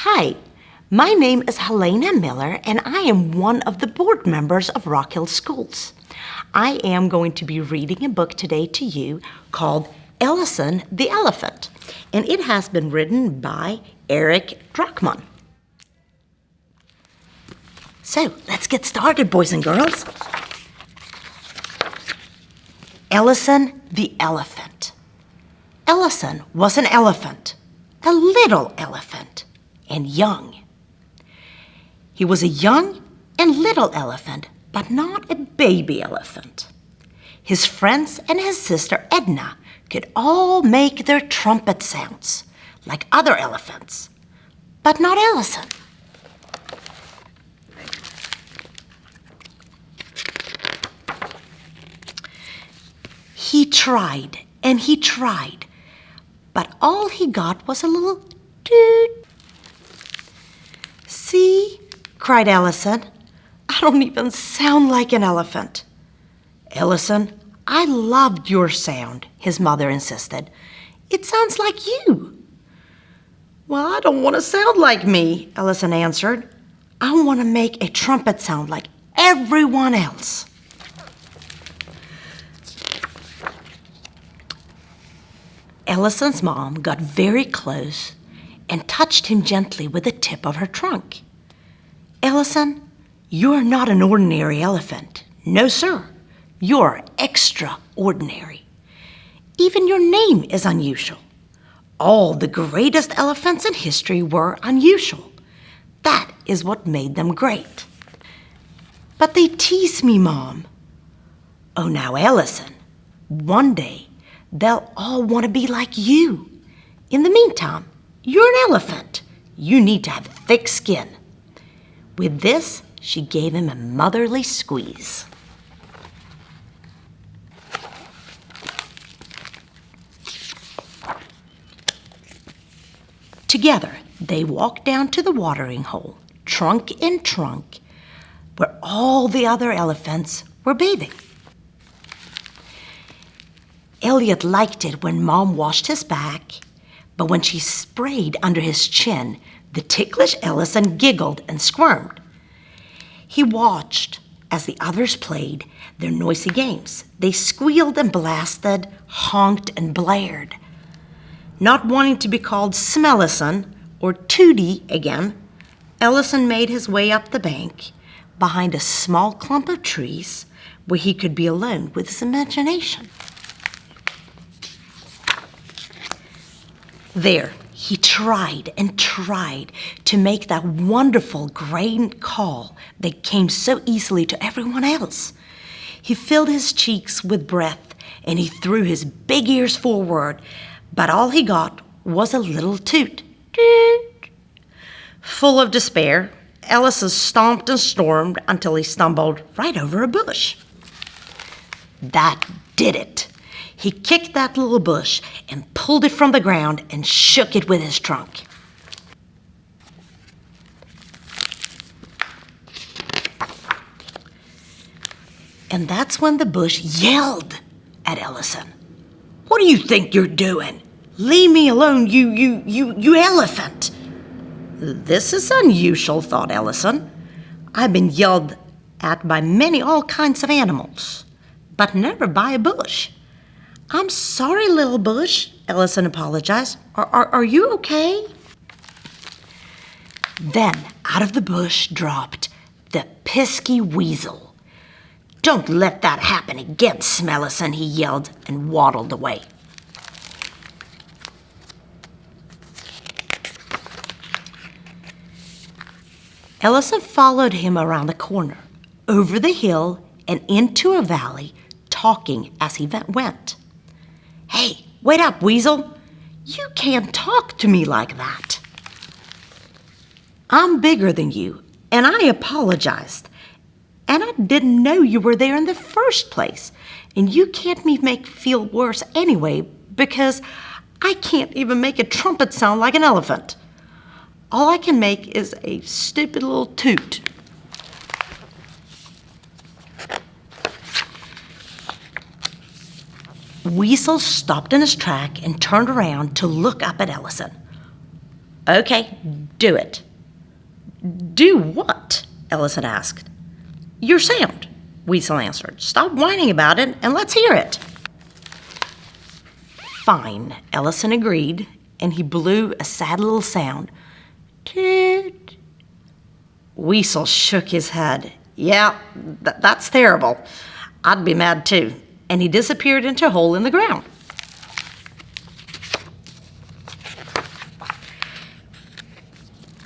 Hi, my name is Helena Miller, and I am one of the board members of Rock Hill Schools. I am going to be reading a book today to you called Ellison the Elephant, and it has been written by Eric Druckmann. So, let's get started, boys and girls. Ellison the Elephant. Ellison was an elephant, a little elephant, and young. He was a young and little elephant, but not a baby elephant. His friends and his sister Edna could all make their trumpet sounds like other elephants, but not Ellison. He tried and he tried, but all he got was a little toot. See, cried Ellison, I don't even sound like an elephant. Ellison, I loved your sound, his mother insisted. It sounds like you. Well, I don't want to sound like me, Ellison answered. I want to make a trumpet sound like everyone else. Ellison's mom got very close and touched him gently with the tip of her trunk. Ellison, you're not an ordinary elephant. No, sir. You're extraordinary. Even your name is unusual. All the greatest elephants in history were unusual. That is what made them great. But they tease me, Mom. Oh, now, Ellison, one day they'll all want to be like you. In the meantime, you're an elephant. You need to have thick skin. With this, she gave him a motherly squeeze. Together, they walked down to the watering hole, trunk in trunk, where all the other elephants were bathing. Elliot liked it when Mom washed his back, but when she sprayed under his chin, the ticklish Ellison giggled and squirmed. He watched as the others played their noisy games. They squealed and blasted, honked and blared. Not wanting to be called Smellison or Tootie again, Ellison made his way up the bank behind a small clump of trees where he could be alone with his imagination. There, he tried and tried to make that wonderful great call that came so easily to everyone else. He filled his cheeks with breath and he threw his big ears forward, but all he got was a little toot. Toot. Full of despair, Ellison stomped and stormed until he stumbled right over a bush. That did it. He kicked that little bush and pulled it from the ground and shook it with his trunk. And that's when the bush yelled at Ellison. What do you think you're doing? Leave me alone, you elephant. This is unusual, thought Ellison. I've been yelled at by all kinds of animals, but never by a bush. I'm sorry, little bush, Ellison apologized. Are you okay? Then out of the bush dropped the pesky Weasel. Don't let that happen again, Smellison, he yelled and waddled away. Ellison followed him around the corner, over the hill, and into a valley, talking as he went. Hey, wait up, Weasel. You can't talk to me like that. I'm bigger than you, and I apologized. And I didn't know you were there in the first place. And you can't make me feel worse anyway, because I can't even make a trumpet sound like an elephant. All I can make is a stupid little toot. Weasel stopped in his track and turned around to look up at Ellison. Okay, Do it." "Do what?" Ellison asked. "Your sound," Weasel answered. "Stop whining about it and let's hear it." "Fine," Ellison agreed, and he blew a sad little sound. Toot. Weasel shook his head. "Yeah, that's terrible. I'd be mad too." And he disappeared into a hole in the ground.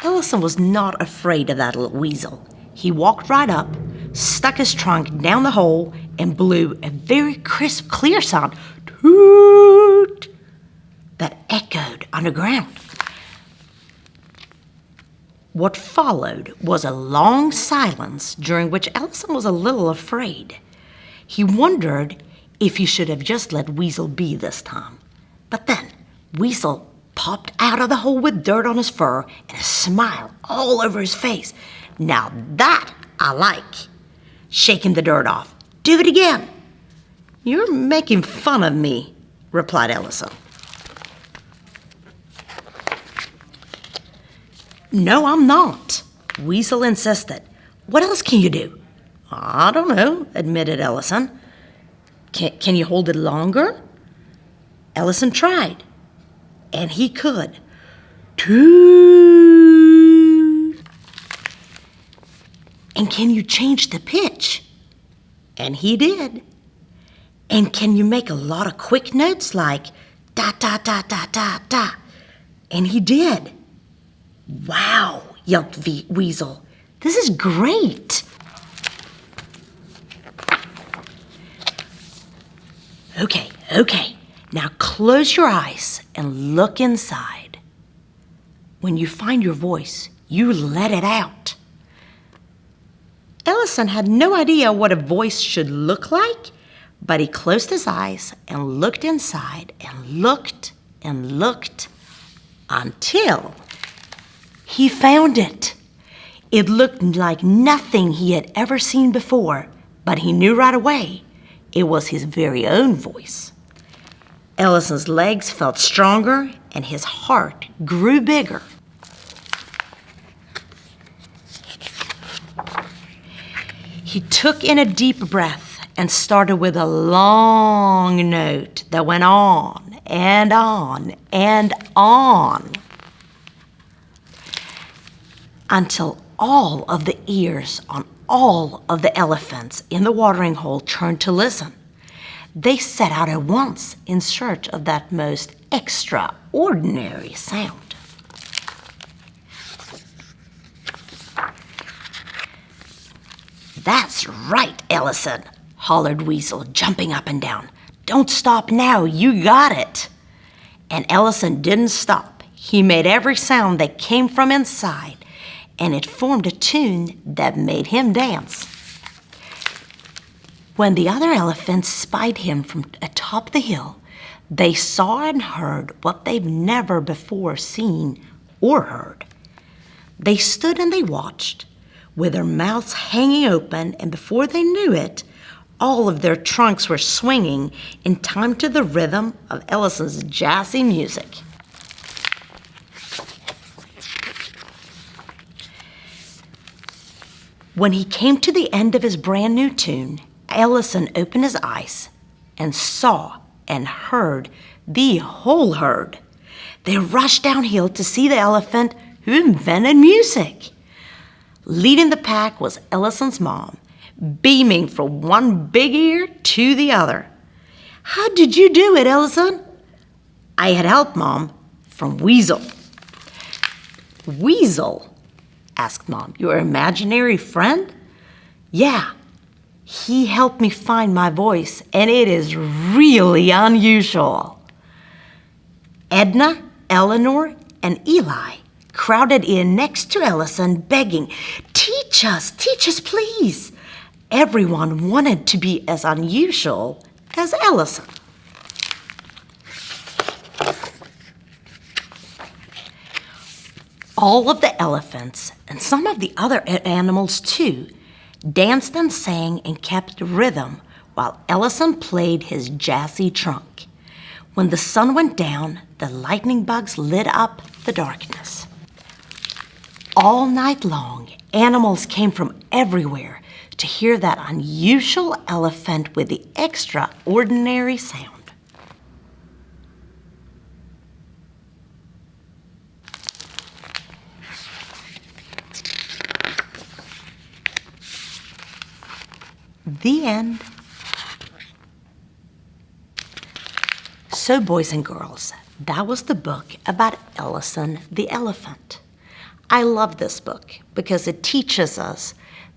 Ellison was not afraid of that little weasel. He walked right up, stuck his trunk down the hole, and blew a very crisp, clear sound, toot, that echoed underground. What followed was a long silence during which Ellison was a little afraid. He wondered if he should have just let Weasel be this time. But then Weasel popped out of the hole with dirt on his fur and a smile all over his face. "Now that I like." Shaking the dirt off. "Do it again." "You're making fun of me," replied Ellison. "No, I'm not," Weasel insisted. "What else can you do?" "I don't know," admitted Ellison. Can you hold it longer?" Ellison tried, and he could. Toot. "And can you change the pitch?" And he did. "And can you make a lot of quick notes like da da da da da da?" And he did. "Wow," yelped Weasel. "This is great." Okay. Now close your eyes and look inside. When you find your voice, you let it out. Ellison had no idea what a voice should look like, but he closed his eyes and looked inside and looked until he found it. It looked like nothing he had ever seen before, but he knew right away it was his very own voice. Ellison's legs felt stronger and his heart grew bigger. He took in a deep breath and started with a long note that went on and on and on until all of the ears on all of the elephants in the watering hole turned to listen. They set out at once in search of that most extraordinary sound. "That's right, Ellison," hollered Weasel, jumping up and down. "Don't stop now, you got it." And Ellison didn't stop. He made every sound that came from inside, and it formed a tune that made him dance. When the other elephants spied him from atop the hill, they saw and heard what they've never before seen or heard. They stood and they watched, with their mouths hanging open, and before they knew it, all of their trunks were swinging in time to the rhythm of Ellison's jazzy music. When he came to the end of his brand new tune, Ellison opened his eyes and saw and heard the whole herd. They rushed downhill to see the elephant who invented music. Leading the pack was Ellison's mom, beaming from one big ear to the other. "How did you do it, Ellison?" "I had help, Mom, from Weasel." "Weasel?" asked Mom. "Your imaginary friend?" "Yeah. He helped me find my voice, and it is really unusual." Edna, Eleanor, and Eli crowded in next to Ellison, begging, teach us, please." Everyone wanted to be as unusual as Ellison. All of the elephants, and some of the other animals too, danced and sang and kept rhythm while Ellison played his jazzy trunk. When the sun went down, the lightning bugs lit up the darkness. All night long, animals came from everywhere to hear that unusual elephant with the extraordinary sound. The end. So, boys and girls, that was the book about Ellison the Elephant. I love this book because it teaches us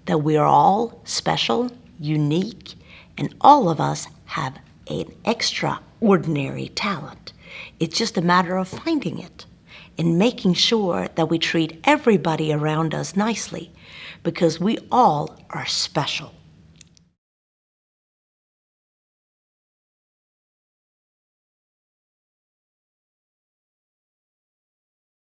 that we are all special, unique, and all of us have an extraordinary talent. It's just a matter of finding it and making sure that we treat everybody around us nicely because we all are special.